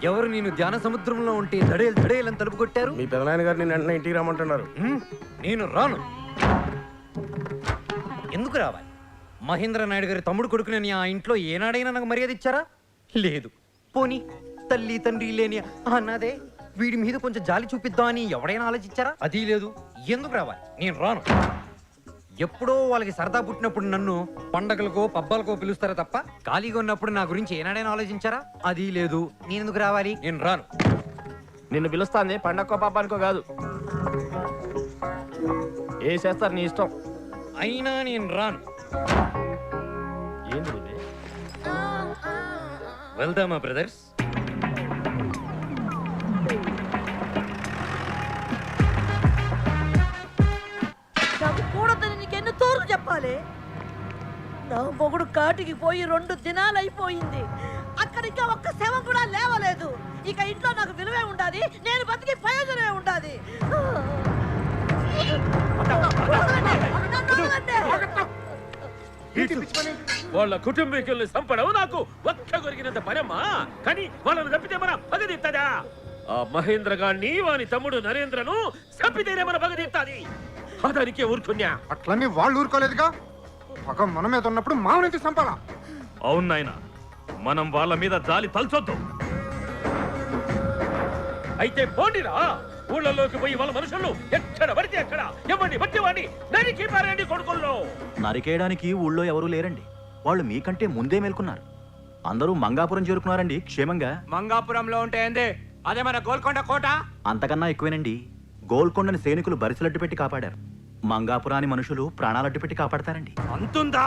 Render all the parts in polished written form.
ఎవరు నేను ధ్యాన సముద్రంలో ఉంటే దడేలని తలుపు కొట్టారు? మీ పెదనాయన గారు నేను వెంటనే ఇంటికి రమ్మంటున్నారు. నేను రాను. ఎందుకు రావాలి? మహేంద్ర నాయుడు గారి తమ్ముడు కొడుకుని ఆ ఇంట్లో ఏనాడైనా నాకు మర్యాద ఇచ్చారా? లేదు. పోనీ తల్లి తండ్రి లేని అన్నదే వీడి మీద కొంచెం జాలి చూపిద్దామని ఎవడైనా ఆలోచించారా? అది లేదు. ఎందుకు రావాలి? నేను రాను. ఎప్పుడో వాళ్ళకి సరదా పుట్టినప్పుడు నన్ను పండగలకో పబ్బాలకో పిలుస్తారా తప్ప ఖాళీగా ఉన్నప్పుడు నా గురించి ఏనాడైనా ఆలోచించారా? అది లేదు. నేను ఎందుకు రావాలి? నేను రాను. నిన్ను పిలుస్తాంది పండక్కో పాపానికో కాదు. ఏ చేస్తారు నీ ఇష్టం. అయినా నేను రాను. ఏంది ఇది? వెళ్దామా బ్రదర్స్? నాకు కూడదని నీకెన్ని తోర్లు చెప్పాలి? నా మొగుడు కాటికి పోయి 2 దినాలు అయిపోయింది. అక్కడ ఇంకా ఒక్క శవం కూడా లేవలేదు. ఇక ఇంట్లో నాకు విలువే ఉండాలి, నేను బతికి ప్రయోజనమే ఉండాలి. వాళ్ళ కుటుంబీకుల్ని చంపడం నాకు ఒక్క కొరిగినంత పరమ్మా. కానీ వాళ్ళని తప్పితే మన పగదిత్తదా? ఆ మహేంద్ర గారిని వాని తమ్ముడు నరేంద్రను చంపితేనే మన పగదిత్తాది. అదానికే ఊరుకున్నా. అట్లన్నీ వాళ్ళు ఊరుకోలేదుగా. పగం మన మీద ఉన్నప్పుడు మామూలు చంపాలా? అవును నాయన, మనం వాళ్ళ మీద జాలి తలచొద్దు. అయితే పోండిరా, ఊళ్ళలోకి పోయి వాళ్ళ మనుషులు ఎక్కడ పడితే అక్కడ ఎవరిని బట్టి వాడిని నరికి పారేయండి కొడుకుల్లో. నరికేయడానికి ఊళ్ళో ఎవరూ లేరండి. వాళ్ళు మీకంటే ముందే మేల్కొన్నారు. అందరూ మంగాపురం చేరుకున్నారండి క్షేమంగా. మంగాపురంలో ఉంటే ఏంది? అదే మన గోల్కొండ కోట. అంతకన్నా ఎక్కువేనండి. గోల్కొండని సైనికులు బరిసెలడ్డు పెట్టి కాపాడారు. మంగాపురాని మనుషులు ప్రాణాలడ్డు పెట్టి కాపాడతారండి. అంతుందా?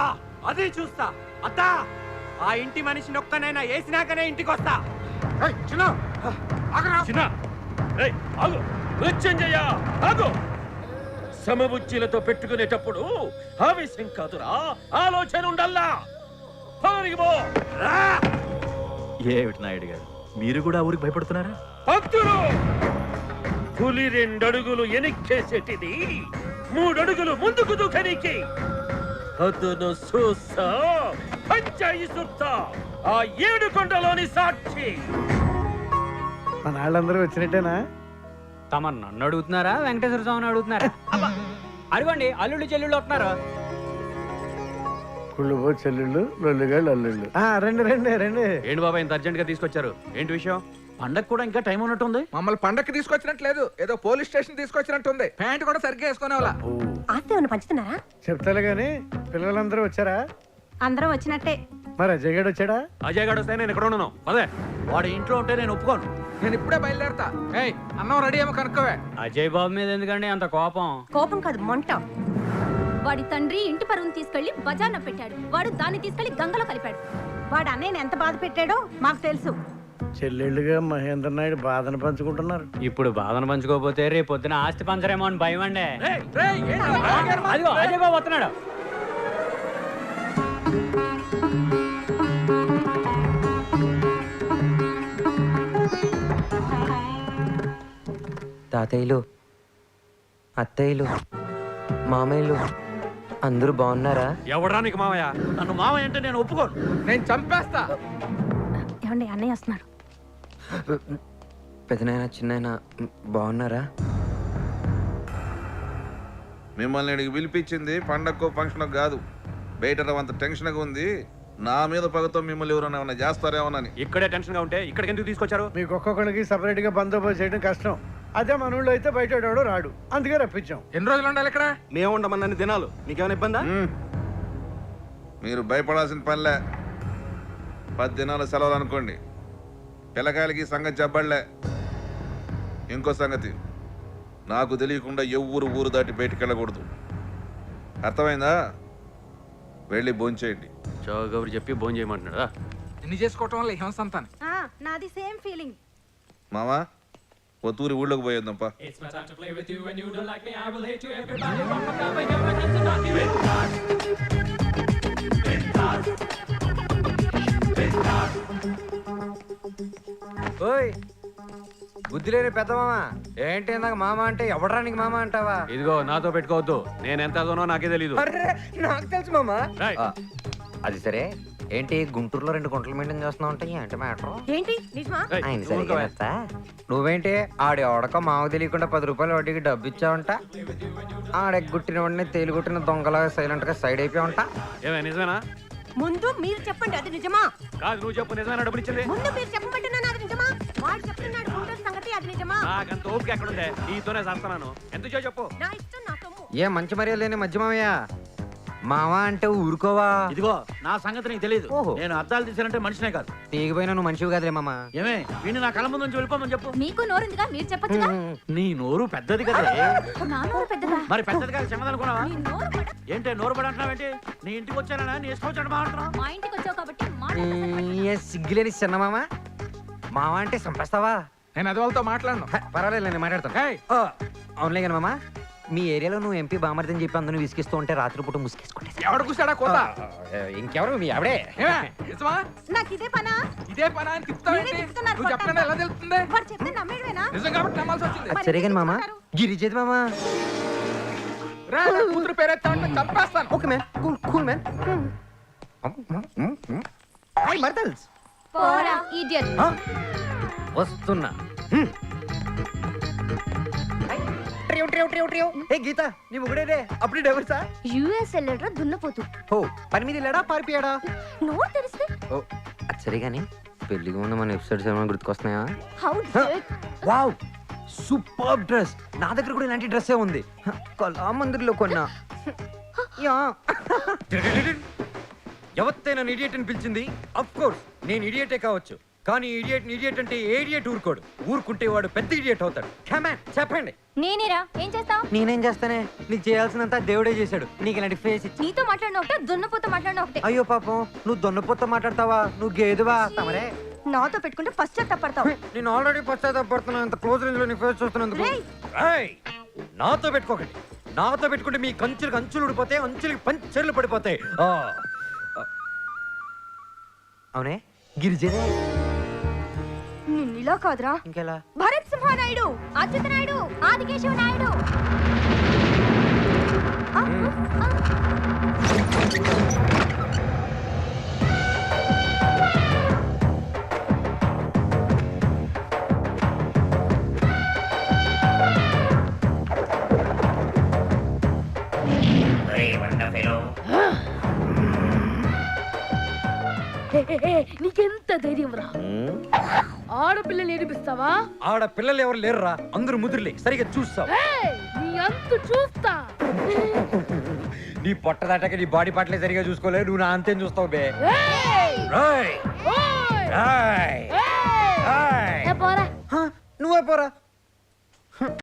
అదే చూస్తా. అత్తా, ఆ ఇంటి మనిషిని ఒక్కనైనా వేసినాకనే ఇంటికి వస్తా. చిన్న, ఏయ్, ఆగు. మృత్యుంజయ, ఆగు. సమబుజ్జిలతో పెట్టుకునేటప్పుడు ఆవేశం కాదురా, ఆలోచన ఉండాలా. పవనికి పో. ఏమిటి నాయుడు గారు, మీరు కూడా ఊరికి భయపడుతున్నారా? భక్తులు, పులి 2 అడుగులు ఎనిక్కేసేటిది 3 అడుగులు ముందుకు దూకనికి. అతను చూసా పంచాయి సుత్తా ఆ 7 కొండలోని సాక్షి. మన వాళ్ళందరూ వచ్చినట్టేనా? తమ నన్ను అడుగుతున్నారా వెంకటేశ్వర స్వామిని అడుగుతున్నారా? అడగండి, అల్లుళ్ళు చెల్లుళ్ళు వస్తున్నారు. కుళ్ళుబో చెల్లెళ్ళు, లొల్లిగాళ్ళు అల్లుళ్ళు. రండి రండి రండి. ఏంటి బాబా ఇంత అర్జెంట్ గా తీసుకొచ్చారు? ఏంటి విషయం? పండగ కూడా ఇంకా టైం ఉన్నట్టుంది. మమ్మల్ని పండక్కి తీసుకొచ్చినట్లేదు, ఏదో పోలీస్ స్టేషన్ తీసుకొచ్చినట్టుంది. ప్యాంట్ కూడా సరిగ్గా వేసుకునే వాళ్ళ. ఆస్తి ఏమన్నా పంచుతున్నారా? చెప్తాలే గాని పిల్లలందరూ వచ్చారా? అందరం వచ్చినట్టే. మరి అజయ్ గడు వచ్చాడా? అజయ్ గడు వస్తే నేను ఎక్కడ ఉన్నాను? అదే వాడు ఇంట్లో ఉంటే నేను ఒప్పుకోను. నేను ఇప్పుడే బయలుదేరతా. ఏయ్, అన్నం రెడీ ఏమో కనుక్కోవే. అజయ్ బాబు మీద ఎందుకండి అంత కోపం? కోపం కాదు, మంట. వాడి తండ్రి ఇంటి పరువును తీసుకెళ్లి బజార్న పెట్టాడు. వాడు దాన్ని తీసుకెళ్లి గంగలో కలిపాడు. వాడు అన్నయ్యని ఎంత బాధ పెట్టాడో మాకు తెలుసు. చెల్లెళ్ళుగా మహేంద్ర నాయుడు బాధను పంచుకుంటున్నారు. ఇప్పుడు బాధను పంచుకోకపోతే రేపు పొద్దున ఆస్తి పంచరేమో అని భయం అండి. రేయ్, ఏంటి అలా? అదిగో అజయ్ బాబు వస్తున్నాడు. తాతయ్యలు, అత్తయ్యలు, మామయ్యలు అందరూ బాగున్నారా? ఎవడరా నీకు మావయ్య? నన్ను మావయ్య అంటే నేను ఒప్పుకోను. నేను చంపేస్తా. ఏమండి, అన్నయ్య వస్తున్నారు. పెదనాయన చిన్నాయన బాగున్నారా? మిమ్మల్ని ఇక్కడికి పిలిపించింది పండగకో ఫంక్షన్ కాదు. బయట అంత టెన్షన్గా ఉంది. నా మీద పగతో మిమ్మల్ని ఎవరైనా ఏమైనా చేస్తారేమోనని. ఇక్కడే టెన్షన్ గా ఉంటే ఇక్కడికి ఎందుకు తీసుకొచ్చారు? మీకు ఒక్కొక్కరికి సపరేట్ గా బందోబస్తు చేయడం కష్టం. అదే మన ఊళ్ళో అయితే బయట ఎవడో రాడు, అందుకే రప్పించాం. ఎన్ని రోజులు ఉండాలి ఇక్కడ? మేము ఉండమన్నన్ని దినాలు. మీకేమైనా ఇబ్బందా? మీరు భయపడాల్సిన పనిలే. 10 దినాల సెలవులు అనుకోండి. పిల్లకాయలకి సంగతి చెప్పబడలే. ఇంకో సంగతి, నాకు తెలియకుండా ఎవ్వరు ఊరు దాటి బయటికి వెళ్ళకూడదు. అర్థమైందా? వెళ్ళి భోంచేయండి. చౌగబరి చెప్పి భోజనం చేయమంటున్నాడా? ఇన్ని చేసుకోవటం వల్ల ఏం సంతానం? నాది సేమ్ ఫీలింగ్. మామా, ఓ తూరి ఊళ్ళోకి పోయేద్దాంపా. ఓయ్, బుద్ధి లేని పెద్ద మామ ఏంటి నాకు మామ అంటే ఎవడరా నీకు మామ అంటావా? ఇదిగో నాతో పెట్టుకోవద్దు. నేను ఎంత అదోనో నాకే తెలీదు. నాకు తెలుసు మామ. అది సరే, ఏంటి గుంటూరులో 2 గుంటలు మెయింటైన్ చేస్తున్నావు ఉంటాయి ఏంటి మ్యాటర్ ఏంటి నిజమా ఆయన సరిగ్గా నువ్వేంటి ఆడి ఎవడకో మాకు తెలియకుండా 10 రూపాయలు వడ్డీకి డబ్బు ఇచ్చావంట ఆడెగ్గుట్టిన వాడిని తేలిగుట్టిన దొంగలా సైలెంట్ గా సైడ్ అయిపోయావంట. ఏమే నిజమేనా? ముందు మీరు చెప్పండి అది నిజమా కాదు నువ్వు చెప్పు, నిజమేనా డబ్బులు ఇచ్చింది? ముందు మీరు చెప్పమంటున్నాను అది నిజమా వాడు చెప్తున్నాడు గుంటూరు సంగతి అది నిజమా నాకంత ఓపిక ఎక్కడుందే, నీతోనే చేస్తున్నాను. ఎందుకో చెప్పు. నా ఇష్టం నా సొమ్ము ఏ మంచి మర్యాద లేని మధ్యమయ్య మావా అంటే ఊరుకోవా? ఇదిగో నా సంగతి నీకు తెలియదు. ఓహో. నేను అద్దాలు తీసానంటే మనిషినే కాదు. తీగిపోయినా నువ్వు మనిషివి కాదులే మామ. ఏమే వీడిని నా కళ్ళ ముందు నుంచి వెళ్ళిపోమని చెప్పు. మీకు నోరుందిగా మీరు చెప్పొచ్చుగా నీ నోరు పెద్దది కదా. నా నోరు పెద్దదా మరి పెద్దది కాదు చిన్నదనుకున్నావా? నీ నోరు పడ ఏంటే నోరు పడి అంటున్నావేంటి? నీ ఇంటికి వచ్చానా నీ ఇష్టం వచ్చాడు మాట్లాడుతున్నావు. మా ఇంటికి వచ్చావు కాబట్టి ఏ సిగ్గులేని చిన్న మామ మామ అంటే చంపేస్తావా? నేను అది వాళ్ళతో మాట్లాడను. పర్వాలేదు నేను మాట్లాడతాను. ఏయ్, అవునులే కానీ మామ మీ ఏరియాలో నువ్వు ఎంపీ బామర్దని చెప్పి అందరూ విసిగిస్తూ ఉంటే రాత్రిపూట ముసుకేసుకుంటే ఎవడు కూర్చాడా కోత? ఇంకెవరు మీ ఆవిడే? ఏమే, నిజమా? నాకు ఇదే పనా ఇదే పని అని చెప్తావేంటి? మీరే చెప్తున్నారు, నువ్వు చెప్పకుండా ఎలా తెలుస్తుంది? వాడు చెప్తే నమ్మేడువేనా నిజం కాబట్టి నమ్మాల్సి వచ్చింది. అది సరే కానీ మామ గిరిజేది మామ. రా, నా కూతురు పేరెత్తామంటే చంపేస్తాను. Okay man cool cool man. I మర్దల్స్ పోరా ఇడియట్ వస్తున్నా. ఏ గీత నీ ముగుడేదే అప్పుడు డైవర్సా? యుఎస్ వెళ్ళాడ్రా దున్నపోతు ఓ పని మీద వెళ్ళాడా పారిపోయాడా? నోరు తెరిస్తే ఓ అది సరే కానీ పెళ్లిగా ఉన్న మన ఎపిసోడ్స్ ఏమైనా గుర్తుకొస్తున్నాయా? How wow super dress. నా దగ్గర కూడా ఇలాంటి డ్రెస్సే ఉంది. కళామందిర్లో కొన్నా. యా. ఎవరితే నన్ను ఇడియట్ అని పిలిచింది? అఫ్ కోర్స్ నేను ఇడియటే కావచ్చు, కానీ ఇడియట్ అంటే ఏ ఇడియట్ ఊరుకోడు. ఊరుకుంటే వాడు పెద్ద ఇడియట్ అవుతాడు. కమాన్ చెప్పండి. నేనేరా ఏం చేస్తావు నేనేం చేస్తానే? నీకు చేయాల్సినంత దేవుడే చేశాడు. నీకు ఇలాంటి ఫేస్ ఇచ్చి. నీతో మాట్లాడిన ఒకటే దున్నపోతూ మాట్లాడిన ఒకటే అయ్యో పాపం నువ్వు దొన్నపోత మాట్లాడతావా? నువ్వు గేదువా తమరే? నాతో పెట్టుకుంటే పశ్చాత్తాపడతావు నేను ఆల్రెడీ పశ్చాత్తాపడుతున్నాను. అంత క్లోజ్ రేంజ్ లో నీ ఫేస్ చూస్తున్నందుకు. రేయ్. ఏయ్, నాతో పెట్టుకోకండి. నాతో పెట్టుకుంటే మీ కంచులకు అంచులు ఊడిపోతాయి, అంచులకి పంచెర్లు పడిపోతాయి. అవునే గిరిజనే నిన్ను ఇలా కాదురా ఇంకెలా? భరత్ సింహ నాయుడు, అచ్యుత నాయుడు, ఆదికేశవ నాయుడు. ఆ, ఆ. నీకెంత ధైర్యం రా? ఆడపిల్లని ఏడిపిస్తావా? ఆడ పిల్లలు ఎవరు లేరురా, అందరూ ముదురులే. సరిగా చూస్తావు. నీ అంతు చూస్తా. నీ పొట్ట దాటాక నీ బాడీ పార్ట్లే సరిగా చూసుకోలేదు. నువ్వు నా అంతేం చూస్తావు బే? ఓయ్! రేయ్! ఓయ్! రేయ్! ఏయ్! రేయ్! ఏ పోరా. హ, నువ్వే పోరా.